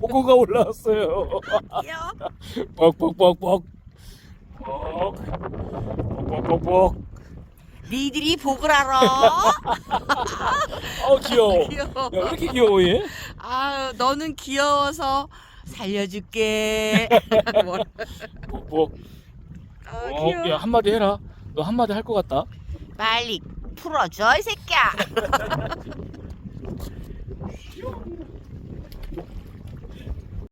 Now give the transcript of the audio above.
보고가 올라왔어요. 귀여워. 뻑뻑뻑뻑. 뻑뻑뻑뻑. 니들이 복을 알아? 귀여워. 귀여워. 야, 왜 이렇게 귀여워 얘? 아유, 너는 귀여워서 살려줄게. 뻑뻑. 귀여워. 야, 한마디 해라. 너 한마디 할 것 같다. 빨리 풀어줘, 이 새끼야.